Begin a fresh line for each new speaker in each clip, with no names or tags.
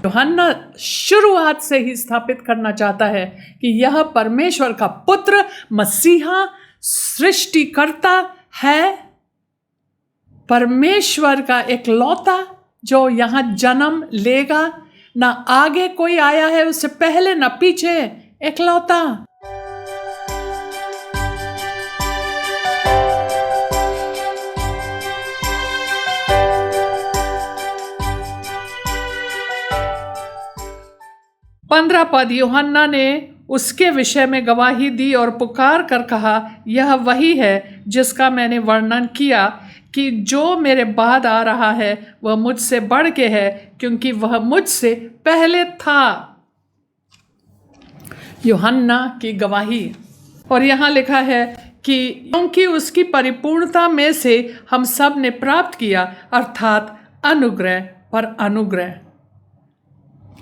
यूहन्ना शुरुआत से ही स्थापित करना चाहता है कि यह परमेश्वर का पुत्र मसीहा सृष्टिकर्ता है, परमेश्वर का एकलौता जो यहाँ जन्म लेगा, ना आगे कोई आया है उससे पहले ना पीछे, एकलौता। पंद्रह पद, यूहन्ना ने उसके विषय में गवाही दी और पुकार कर कहा, यह वही है जिसका मैंने वर्णन किया कि जो मेरे बाद आ रहा है वह मुझसे बढ़ के है, क्योंकि वह मुझसे पहले था। यूहन्ना की गवाही। और यहाँ लिखा है कि क्योंकि उसकी परिपूर्णता में से हम सब ने प्राप्त किया, अर्थात अनुग्रह पर अनुग्रह।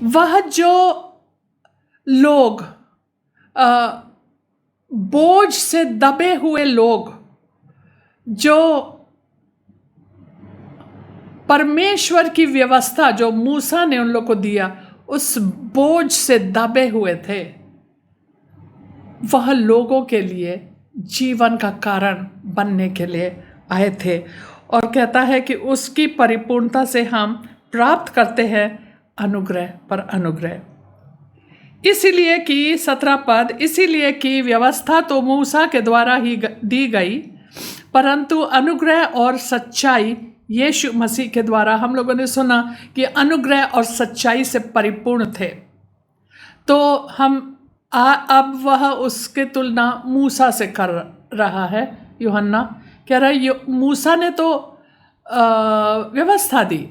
वह जो लोग बोझ से दबे हुए लोग, जो परमेश्वर की व्यवस्था जो मूसा ने उन लोग को दिया, उस बोझ से दबे हुए थे, वह लोगों के लिए जीवन का कारण बनने के लिए आए थे। और कहता है कि उसकी परिपूर्णता से हम प्राप्त करते हैं अनुग्रह पर अनुग्रह। इसीलिए कि 17 पद, इसीलिए कि व्यवस्था तो मूसा के द्वारा ही दी गई, परंतु अनुग्रह और सच्चाई यीशु मसीह के द्वारा। हम लोगों ने सुना कि अनुग्रह और सच्चाई से परिपूर्ण थे, तो हम अब वह उसके तुलना मूसा से कर रहा है। यूहन्ना कह रहा है मूसा ने तो व्यवस्था दी,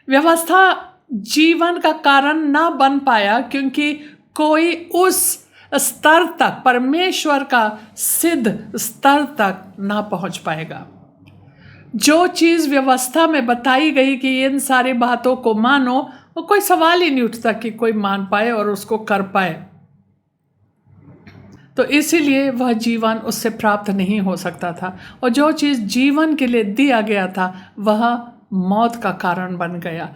व्यवस्था जीवन का कारण ना बन पाया, क्योंकि कोई उस स्तर तक, परमेश्वर का सिद्ध स्तर तक ना पहुंच पाएगा। जो चीज़ व्यवस्था में बताई गई कि इन सारी बातों को मानो, वो कोई सवाल ही नहीं उठता कि कोई मान पाए और उसको कर पाए। तो इसीलिए वह जीवन उससे प्राप्त नहीं हो सकता था, और जो चीज़ जीवन के लिए दिया गया था वह मौत का कारण बन गया।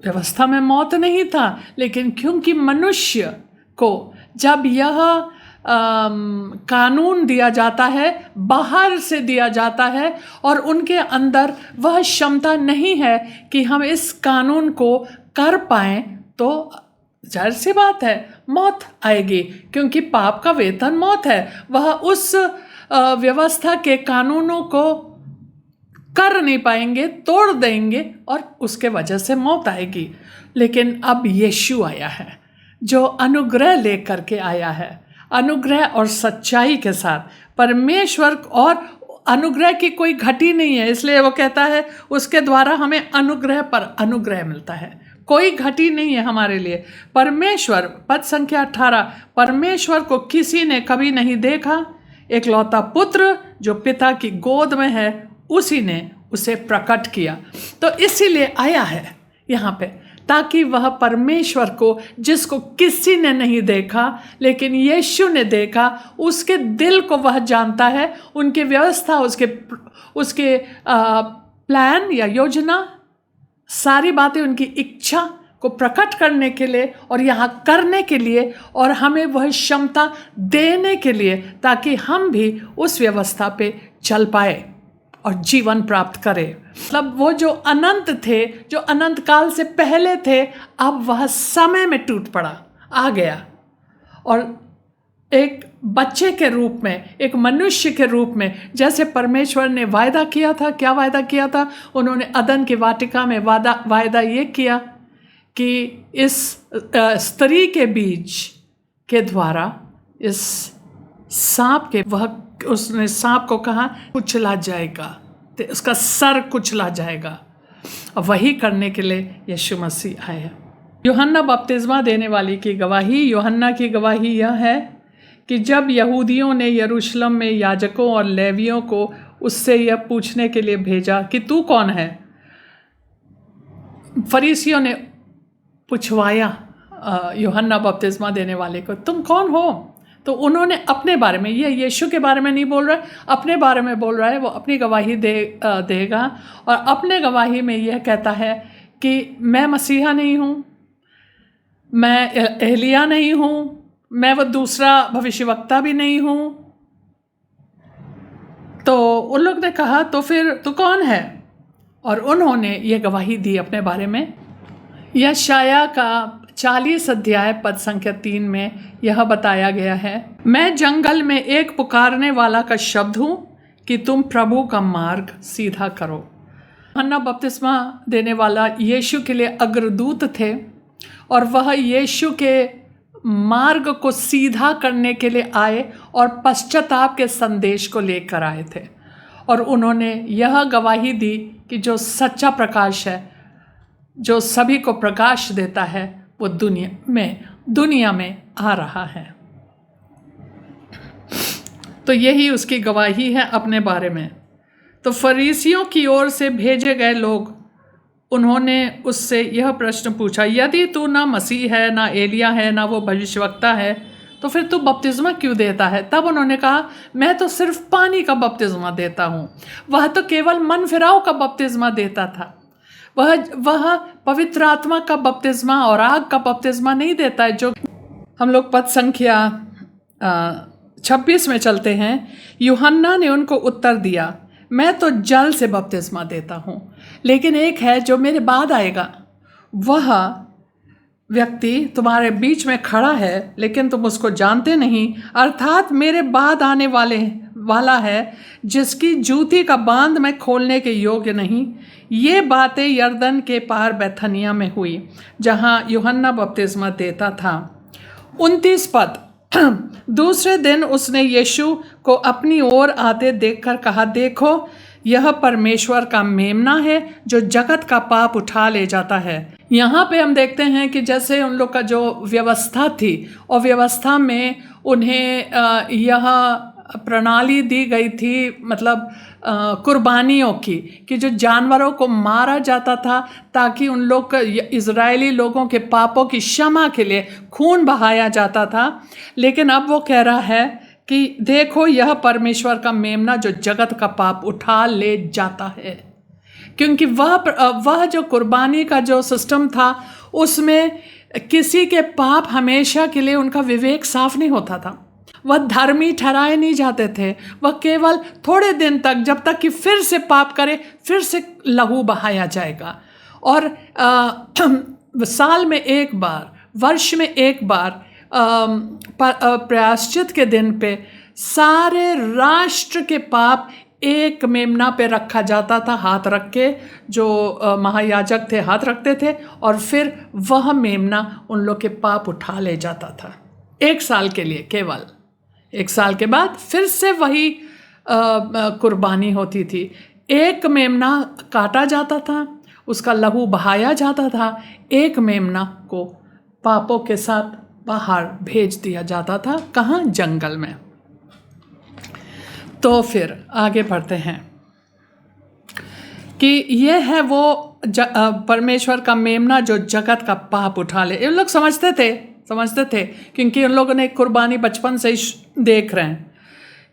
व्यवस्था में मौत नहीं था, लेकिन क्योंकि मनुष्य को जब यह कानून दिया जाता है, बाहर से दिया जाता है, और उनके अंदर वह क्षमता नहीं है कि हम इस कानून को कर पाएं, तो जाहिर सी बात है मौत आएगी, क्योंकि पाप का वेतन मौत है। वह उस व्यवस्था के कानूनों को कर नहीं पाएंगे, तोड़ देंगे, और उसके वजह से मौत आएगी। लेकिन अब यीशु आया है जो अनुग्रह लेकर के आया है, अनुग्रह और सच्चाई के साथ। परमेश्वर और अनुग्रह की कोई घटी नहीं है, इसलिए वो कहता है उसके द्वारा हमें अनुग्रह पर अनुग्रह मिलता है। कोई घटी नहीं है हमारे लिए। परमेश्वर, पद संख्या 18, परमेश्वर को किसी ने कभी नहीं देखा, एकलौता पुत्र जो पिता की गोद में है उसी ने उसे प्रकट किया। तो इसीलिए आया है यहाँ पे, ताकि वह परमेश्वर को, जिसको किसी ने नहीं देखा लेकिन यीशु ने देखा, उसके दिल को वह जानता है, उनकी व्यवस्था, उसके प्लान या योजना, सारी बातें, उनकी इच्छा को प्रकट करने के लिए और यहाँ करने के लिए, और हमें वह क्षमता देने के लिए, ताकि हम भी उस व्यवस्था पे चल पाए और जीवन प्राप्त करें। मतलब वो जो अनंत थे, जो अनंत काल से पहले थे, अब वह समय में टूट पड़ा, आ गया, और एक बच्चे के रूप में, एक मनुष्य के रूप में, जैसे परमेश्वर ने वायदा किया था। क्या वायदा किया था? उन्होंने अदन की वाटिका में वायदा ये किया कि इस स्त्री के बीज के द्वारा, इस सांप के, उसने सांप को कहा कुचला जाएगा, तो उसका सर कुचला जाएगा। और वही करने के लिए यीशु मसीह आए हैं। यूहन्ना बपतिस्मा देने वाली की गवाही। यूहन्ना की गवाही यह है कि जब यहूदियों ने यरूशलेम में याजकों और लेवियों को उससे यह पूछने के लिए भेजा कि तू कौन है, फरीसियों ने पूछवाया यूहन्ना बपतिस्मा देने वाले को, तुम कौन हो? तो उन्होंने अपने बारे में, ये यीशु के बारे में नहीं बोल रहा है, अपने बारे में बोल रहा है। वो अपनी गवाही देगा, और अपने गवाही में यह कहता है कि मैं मसीहा नहीं हूँ, मैं एलिया नहीं हूँ, मैं वो दूसरा भविष्यवक्ता भी नहीं हूँ। तो उन लोग ने कहा तो फिर तू कौन है? और उन्होंने ये गवाही दी अपने बारे में। यशाया का 40 अध्याय पद संख्या 3 में यह बताया गया है, मैं जंगल में एक पुकारने वाला का शब्द हूँ कि तुम प्रभु का मार्ग सीधा करो। यूहन्ना बपतिस्मा देने वाला यीशु के लिए अग्रदूत थे और वह यीशु के मार्ग को सीधा करने के लिए आए और पश्चाताप के संदेश को लेकर आए थे। और उन्होंने यह गवाही दी कि जो सच्चा प्रकाश है, जो सभी को प्रकाश देता है, वो दुनिया में आ रहा है। तो यही उसकी गवाही है अपने बारे में। तो फरीसियों की ओर से भेजे गए लोग, उन्होंने उससे यह प्रश्न पूछा, यदि तू ना मसीह है, ना एलिया है, ना वो भविष्यवक्ता है, तो फिर तू बपतिस्मा क्यों देता है? तब उन्होंने कहा, मैं तो सिर्फ पानी का बपतिस्मा देता हूँ। वह तो केवल मन फिराव का बपतिस्मा देता था। वह पवित्र आत्मा का बपतिस्मा और आग का बपतिस्मा नहीं देता है। जो हम लोग पद संख्या 26 में चलते हैं। यूहन्ना ने उनको उत्तर दिया, मैं तो जल से बपतिस्मा देता हूँ, लेकिन एक है जो मेरे बाद आएगा, वह व्यक्ति तुम्हारे बीच में खड़ा है, लेकिन तुम उसको जानते नहीं, अर्थात मेरे बाद आने वाला है, जिसकी जूती का बांध मैं खोलने के योग्य नहीं। ये बातें यरदन के पार बैथनिया में हुई, जहाँ यूहन्ना बपतिस्मा देता था। 29 पद। दूसरे दिन उसने यीशु को अपनी ओर आते देखकर कहा, देखो यह परमेश्वर का मेमना है जो जगत का पाप उठा ले जाता है। यहाँ पे हम देखते हैं कि जैसे उन लोग का जो व्यवस्था थी, और व्यवस्था में उन्हें यह प्रणाली दी गई थी, मतलब कुर्बानियों की, कि जो जानवरों को मारा जाता था ताकि उन लोग इज़राइली लोगों के पापों की क्षमा के लिए खून बहाया जाता था। लेकिन अब वो कह रहा है कि देखो यह परमेश्वर का मेमना जो जगत का पाप उठा ले जाता है। क्योंकि वह जो कुर्बानी का जो सिस्टम था, उसमें किसी के पाप हमेशा के लिए उनका विवेक साफ नहीं होता था। वह धर्मी ठहराए नहीं जाते थे। वह केवल थोड़े दिन तक, जब तक कि फिर से पाप करे, फिर से लहू बहाया जाएगा। और साल में एक बार, वर्ष में एक बार प्रायश्चित के दिन पे सारे राष्ट्र के पाप एक मेमना पे रखा जाता था। हाथ रख के जो महायाजक थे हाथ रखते थे, और फिर वह मेमना उन लोग के पाप उठा ले जाता था, 1 साल के लिए केवल। 1 साल के बाद फिर से वही कुर्बानी होती थी। एक मेमना काटा जाता था, उसका लहू बहाया जाता था, एक मेमना को पापों के साथ बाहर भेज दिया जाता था। कहाँ? जंगल में। तो फिर आगे बढ़ते हैं कि यह है वो परमेश्वर का मेमना जो जगत का पाप उठा ले। ये लोग समझते थे क्योंकि उन लोगों ने कुर्बानी बचपन से ही देख रहे हैं।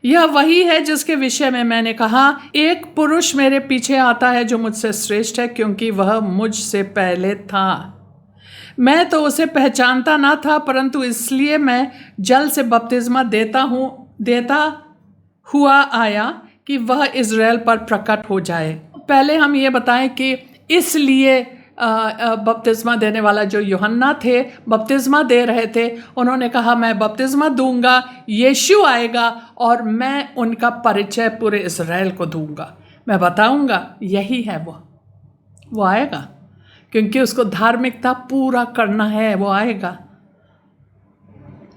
यह वही है जिसके विषय में मैंने कहा, एक पुरुष मेरे पीछे आता है जो मुझसे श्रेष्ठ है, क्योंकि वह मुझसे पहले था। मैं तो उसे पहचानता ना था, परंतु इसलिए मैं जल से बपतिस्मा देता हुआ आया कि वह इज़राइल पर प्रकट हो जाए। पहले हम ये बताएं कि इसलिए बपतिस्मा देने वाला जो यूहन्ना थे, बपतिस्मा दे रहे थे, उन्होंने कहा मैं बपतिस्मा दूंगा, यीशु आएगा और मैं उनका परिचय पूरे इज़राइल को दूंगा, मैं बताऊंगा यही है वो आएगा, क्योंकि उसको धार्मिकता पूरा करना है, वो आएगा।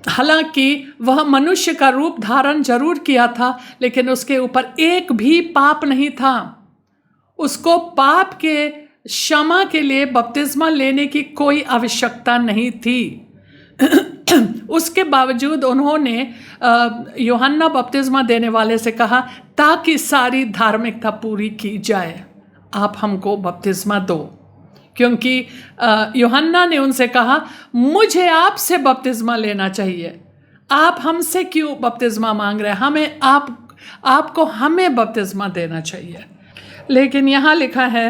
हालांकि वह मनुष्य का रूप धारण जरूर किया था, लेकिन उसके ऊपर एक भी पाप नहीं था। उसको पाप के क्षमा के लिए बपतिस्मा लेने की कोई आवश्यकता नहीं थी। उसके बावजूद उन्होंने यूहन्ना बपतिस्मा देने वाले से कहा, ताकि सारी धार्मिकता पूरी की जाए, आप हमको बपतिस्मा दो। क्योंकि यूहन्ना ने उनसे कहा, मुझे आपसे बपतिस्मा लेना चाहिए, आप हमसे क्यों बपतिस्मा मांग रहे हैं? हमें आपको हमें बपतिस्मा देना चाहिए। लेकिन यहाँ लिखा है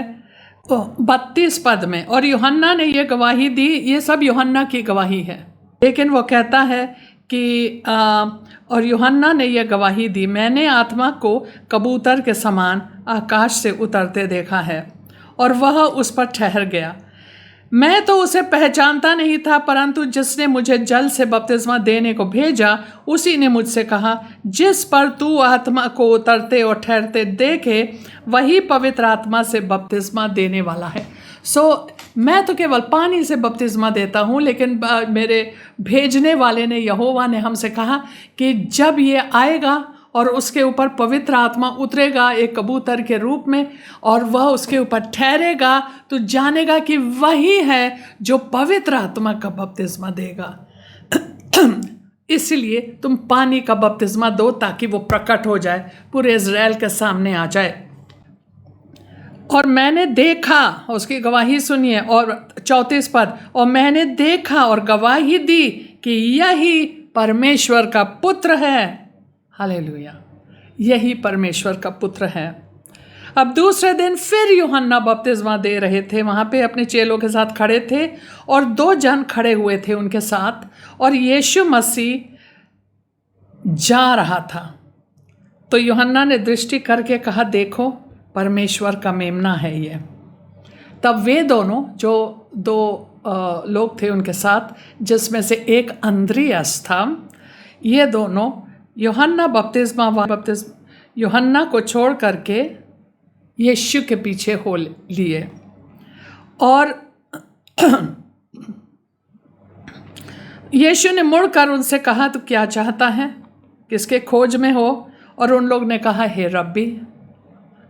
32 पद में, और यूहन्ना ने ये गवाही दी, ये सब यूहन्ना की गवाही है, लेकिन वो कहता है कि और यूहन्ना ने यह गवाही दी, मैंने आत्मा को कबूतर के समान आकाश से उतरते देखा है और वह उस पर ठहर गया। मैं तो उसे पहचानता नहीं था, परंतु जिसने मुझे जल से बपतिस्मा देने को भेजा उसी ने मुझसे कहा, जिस पर तू आत्मा को उतरते और ठहरते देखे वही पवित्र आत्मा से बपतिस्मा देने वाला है। मैं तो केवल पानी से बपतिस्मा देता हूँ, लेकिन मेरे भेजने वाले ने, यहोवा ने हमसे कहा कि जब ये आएगा और उसके ऊपर पवित्र आत्मा उतरेगा एक कबूतर के रूप में और वह उसके ऊपर ठहरेगा, तो जानेगा कि वही है जो पवित्र आत्मा का बपतिस्मा देगा। इसलिए तुम पानी का बपतिस्मा दो ताकि वो प्रकट हो जाए, पूरे इज़राइल के सामने आ जाए। और मैंने देखा, उसकी गवाही सुनिए, और 34 पद, और मैंने देखा और गवाही दी कि यही परमेश्वर का पुत्र है। हालेलुया, यही परमेश्वर का पुत्र है। अब दूसरे दिन फिर यूहन्ना बपतिस्मा दे रहे थे, वहाँ पे अपने चेलों के साथ खड़े थे और 2 जन खड़े हुए थे उनके साथ, और यीशु मसीह जा रहा था। तो यूहन्ना ने दृष्टि करके कहा, देखो परमेश्वर का मेमना है ये। तब वे दोनों, जो 2 लोग थे उनके साथ, जिसमें से एक अंद्रियास था, ये दोनों यूहन्ना को छोड़ करके यीशु के पीछे हो लिए। और यीशु ने मुड़कर उनसे कहा, तो क्या चाहता है, किसके खोज में हो? और उन लोग ने कहा, हे रब्बी,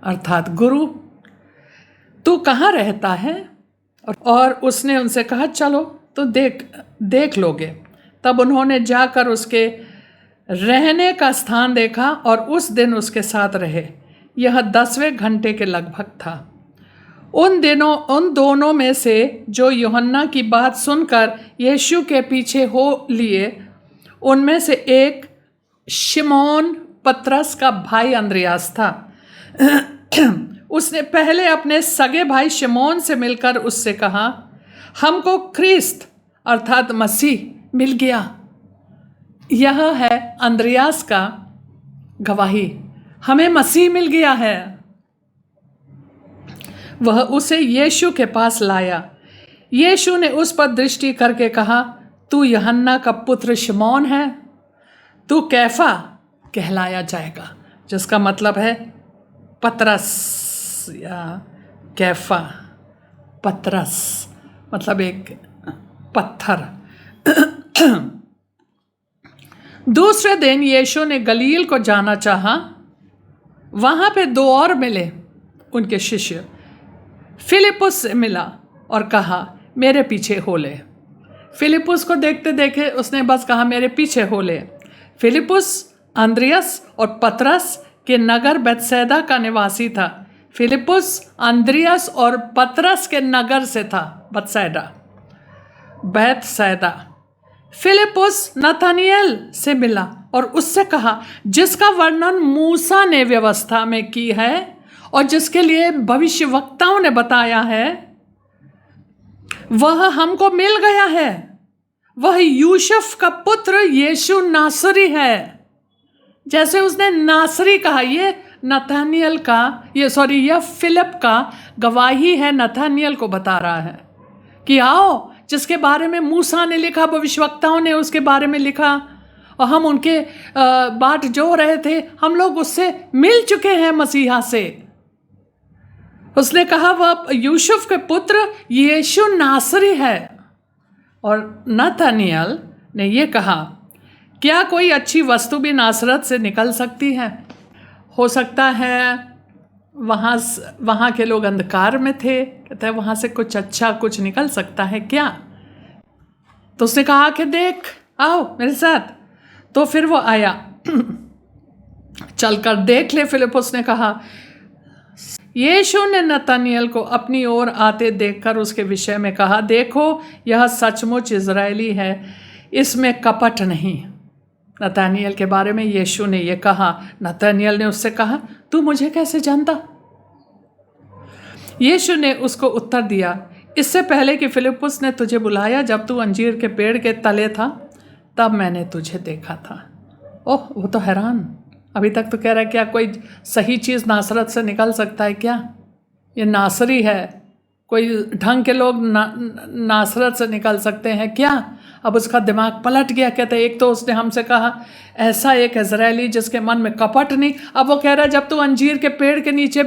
अर्थात गुरु, तू कहाँ रहता है? और उसने उनसे कहा, चलो तो देख लोगे। तब उन्होंने जाकर उसके रहने का स्थान देखा और उस दिन उसके साथ रहे। यह 10वें घंटे के लगभग था। उन दोनों में से जो यूहन्ना की बात सुनकर यीशु के पीछे हो लिए, उनमें से एक शिमोन पतरस का भाई अंद्रियास था। उसने पहले अपने सगे भाई शिमोन से मिलकर उससे कहा, हमको ख्रिस्त अर्थात मसीह मिल गया। यह है अंद्रियास का गवाही, हमें मसीह मिल गया है। वह उसे यीशु के पास लाया। यीशु ने उस पर दृष्टि करके कहा, तू यूहन्ना का पुत्र शिमोन है, तू कैफा कहलाया जाएगा, जिसका मतलब है पतरस या कैफा। पतरस मतलब एक पत्थर। दूसरे दिन यीशु ने गलील को जाना चाहा। वहाँ पे 2 और मिले उनके शिष्य। फिलिपुस से मिला और कहा, मेरे पीछे हो ले। फिलिपुस को देखते देखे उसने बस कहा, मेरे पीछे हो ले। फिलिपुस अंद्रियास और पतरस के नगर बेतसैदा का निवासी था। फिलिपुस अंद्रियास और पतरस के नगर से था, बेतसैदा। फिलिपुस नतनएल से मिला और उससे कहा, जिसका वर्णन मूसा ने व्यवस्था में की है और जिसके लिए भविष्यवक्ताओं ने बताया है, वह हमको मिल गया है। वह यूसुफ का पुत्र यीशु नासरी है। जैसे उसने नासरी कहा, ये नतनएल का, यह फिलिप का गवाही है, नतनएल को बता रहा है कि आओ, जिसके बारे में मूसा ने लिखा, भविष्यवक्ताओं ने उसके बारे में लिखा, और हम उनके बाट जो रहे थे, हम लोग उससे मिल चुके हैं, मसीहा से। उसने कहा वह यूसुफ के पुत्र यीशु नासरी है। और नतनएल ने यह कहा, क्या कोई अच्छी वस्तु भी नासरत से निकल सकती है? हो सकता है वहाँ के लोग अंधकार में थे, कहते हैं वहाँ से कुछ अच्छा कुछ निकल सकता है क्या? तो उसने कहा कि देख, आओ मेरे साथ। तो फिर वो आया। चलकर देख ले, फिलिपुस ने कहा। यीशु ने नतनएल को अपनी ओर आते देखकर उसके विषय में कहा, देखो यह सचमुच इज़राइली है, इसमें कपट नहीं। नतनएल के बारे में यीशु ने यह कहा। नतनएल ने उससे कहा, तू मुझे कैसे जानता? यीशु ने उसको उत्तर दिया, इससे पहले कि फिलिप्पुस ने तुझे बुलाया, जब तू अंजीर के पेड़ के तले था तब मैंने तुझे देखा था। ओह, वो तो हैरान, अभी तक तो कह रहा है क्या कोई सही चीज़ नासरत से निकल सकता है क्या? ये नासरी है, कोई ढंग के लोग नासरत से निकल सकते हैं क्या? अब उसका दिमाग पलट गया। कहते एक तो उसने हमसे कहा ऐसा एक इजरायली जिसके मन में कपट नहीं, अब वो कह रहा है जब तू अंजीर के पेड़ के नीचे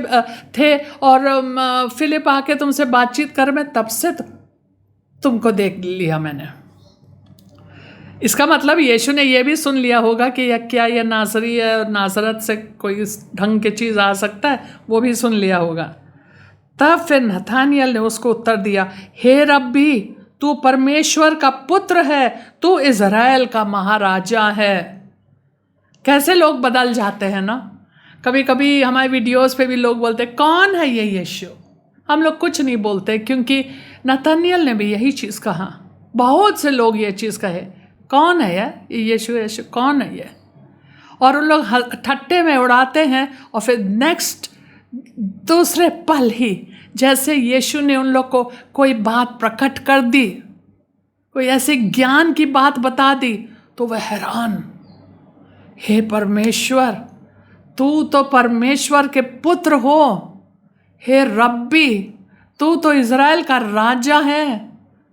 थे और फिलिप आके तुमसे बातचीत कर, मैं तब से तुमको देख लिया मैंने। इसका मतलब यीशु ने यह भी सुन लिया होगा कि क्या ये नासरी है और नासरत से कोई ढंग की चीज़ आ सकता है, वो भी सुन लिया होगा। तब फिर नथानियल ने उसको उत्तर दिया, हे रब्बी, तू परमेश्वर का पुत्र है, तू इज़राइल का महाराजा है। कैसे लोग बदल जाते हैं ना। कभी कभी हमारे वीडियोस पे भी लोग बोलते कौन है ये यीशु, हम लोग कुछ नहीं बोलते, क्योंकि नथानियल ने भी यही चीज़ कहा। बहुत से लोग ये चीज़ कहे कौन है ये यीशु, यीशु कौन है ये, और उन लोग ठट्टे में उड़ाते हैं। और फिर नेक्स्ट दूसरे पल ही जैसे यीशु ने उन लोग को कोई बात प्रकट कर दी, कोई ऐसे ज्ञान की बात बता दी, तो वह हैरान, हे परमेश्वर, तू तो परमेश्वर के पुत्र हो, हे रब्बी, तू तो इज़राइल का राजा है।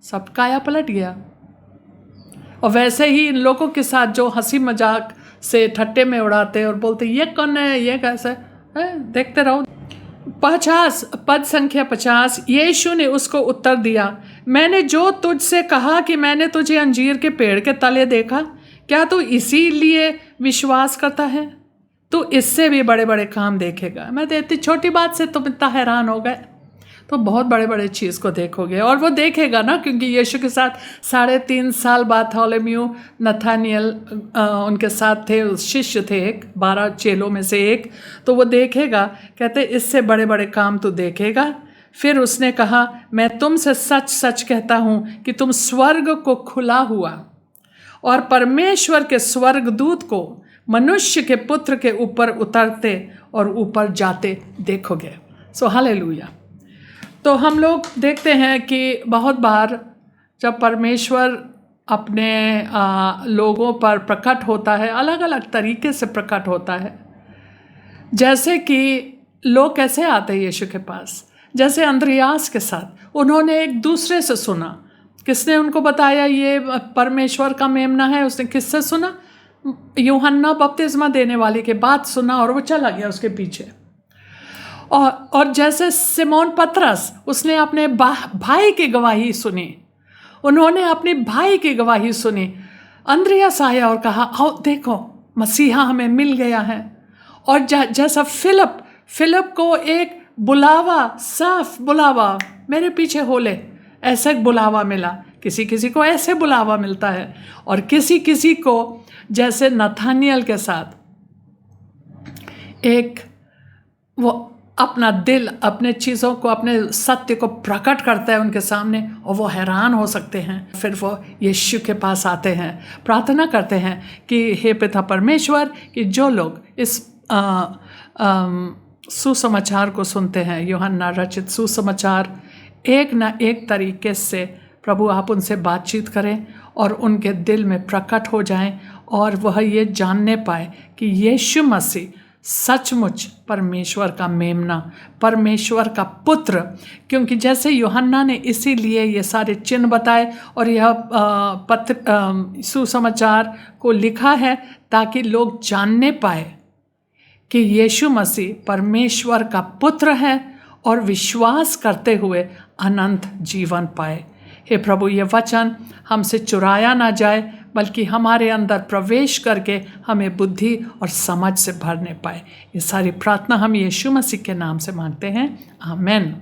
सब काया पलट गया। और वैसे ही इन लोगों के साथ जो हंसी मजाक से ठट्टे में उड़ाते और बोलते ये कौन है, ये कैसे है, देखते रहो। 50 पद संख्या 50, यीशु ने उसको उत्तर दिया, मैंने जो तुझसे कहा कि मैंने तुझे अंजीर के पेड़ के तले देखा, क्या तू इसीलिए विश्वास करता है? तू इससे भी बड़े बड़े काम देखेगा। मैं तो इतनी छोटी बात से तुम इतना हैरान हो गए, तो बहुत बड़े बड़े चीज़ को देखोगे। और वो देखेगा ना, क्योंकि यीशु के साथ 3.5 साल बार्थोलोमेव नथानियल उनके साथ थे, उस शिष्य थे, एक 12 चेलों में से एक, तो वो देखेगा। कहते इससे बड़े बड़े काम तो देखेगा। फिर उसने कहा, मैं तुमसे सच सच कहता हूँ कि तुम स्वर्ग को खुला हुआ और परमेश्वर के स्वर्गदूत को मनुष्य के पुत्र के ऊपर उतरते और ऊपर जाते देखोगे। सो हालेलुया। तो हम लोग देखते हैं कि बहुत बार जब परमेश्वर अपने लोगों पर प्रकट होता है, अलग अलग तरीके से प्रकट होता है। जैसे कि लोग कैसे आते हैं यीशु के पास, जैसे अंद्रियास के साथ उन्होंने एक दूसरे से सुना। किसने उनको बताया ये परमेश्वर का मेमना है? उसने किससे सुना? यूहन्ना बपतिस्मा देने वाले के बात सुना और वो चला गया उसके पीछे। और जैसे सिमोन पतरस, उसने अपने भाई की गवाही सुनी, उन्होंने अपने भाई की गवाही सुनी। अंद्रियास आया और कहा, आओ देखो मसीहा हमें मिल गया है। और जैसा फिलिप को एक बुलावा, साफ बुलावा, मेरे पीछे हो ले, ऐसा बुलावा मिला। किसी किसी को ऐसे बुलावा मिलता है, और किसी किसी को जैसे नथानियल के साथ एक वो अपना दिल, अपने चीज़ों को, अपने सत्य को प्रकट करता है उनके सामने, और वो हैरान हो सकते हैं। फिर वो यीशु के पास आते हैं, प्रार्थना करते हैं कि हे पिता परमेश्वर, कि जो लोग इस सुसमाचार को सुनते हैं, यूहन्ना रचित सुसमाचार, एक ना एक तरीके से प्रभु आप उनसे बातचीत करें और उनके दिल में प्रकट हो जाएं, और वह ये जानने पाए कि यीशु मसीह सचमुच परमेश्वर का मेमना, परमेश्वर का पुत्र। क्योंकि जैसे यूहन्ना ने इसीलिए ये सारे चिन्ह बताए और यह पत्र सुसमाचार को लिखा है, ताकि लोग जानने पाए कि यीशु मसीह परमेश्वर का पुत्र है और विश्वास करते हुए अनंत जीवन पाए। हे प्रभु, ये वचन हमसे चुराया ना जाए, बल्कि हमारे अंदर प्रवेश करके हमें बुद्धि और समझ से भरने पाए। ये सारी प्रार्थना हम यीशु मसीह के नाम से मांगते हैं, आमीन।